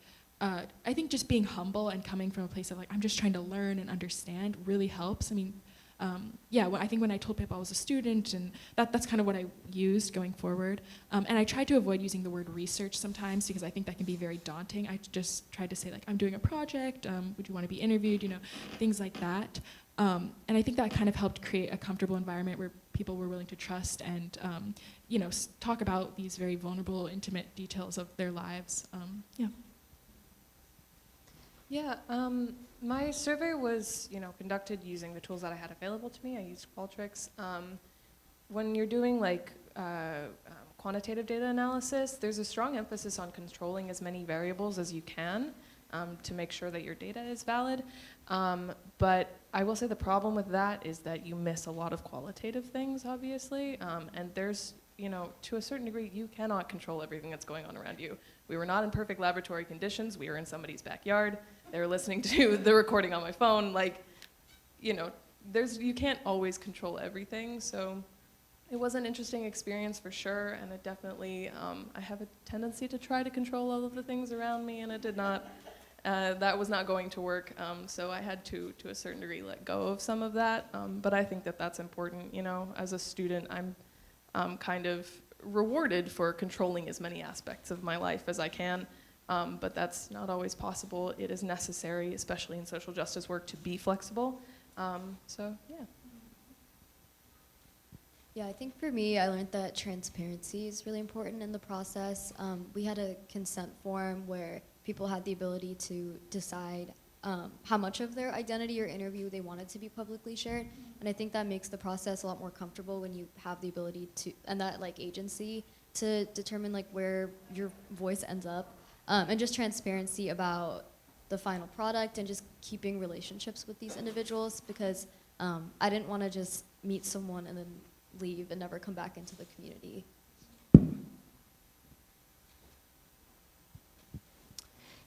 I think just being humble and coming from a place of like, I'm just trying to learn and understand really helps. I mean, I think when I told people I was a student, and that's kind of what I used going forward. And I tried to avoid using the word research sometimes because I think that can be very daunting. I just tried to say like, I'm doing a project, would you want to be interviewed, things like that. And I think that kind of helped create a comfortable environment where people were willing to trust and, talk about these very vulnerable, intimate details of their lives. Yeah, my survey was, conducted using the tools that I had available to me. I used Qualtrics. When you're doing quantitative data analysis, there's a strong emphasis on controlling as many variables as you can to make sure that your data is valid. But I will say the problem with that is that you miss a lot of qualitative things, obviously, and there's, to a certain degree, you cannot control everything that's going on around you. We were not in perfect laboratory conditions. We were in somebody's backyard. They were listening to the recording on my phone. You can't always control everything. So it was an interesting experience for sure. And it definitely, I have a tendency to try to control all of the things around me, and it did not, that was not going to work. So I had to a certain degree, let go of some of that. But I think that that's important. As a student, I'm kind of rewarded for controlling as many aspects of my life as I can, but that's not always possible. It is necessary, especially in social justice work, to be flexible. So, yeah. Yeah, I think for me, I learned that transparency is really important in the process. We had a consent form where people had the ability to decide how much of their identity or interview they wanted to be publicly shared. And I think that makes the process a lot more comfortable when you have the ability to, and that agency to determine where your voice ends up. And just transparency about the final product and just keeping relationships with these individuals, because I didn't want to just meet someone and then leave and never come back into the community.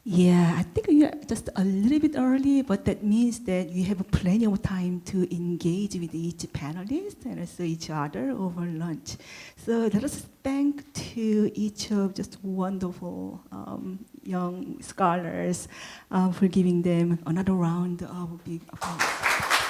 Yeah, I think you're just a little bit early, but that means that you have plenty of time to engage with each panelist and also each other over lunch. So let us thank to each of just wonderful young scholars for giving them another round of big applause.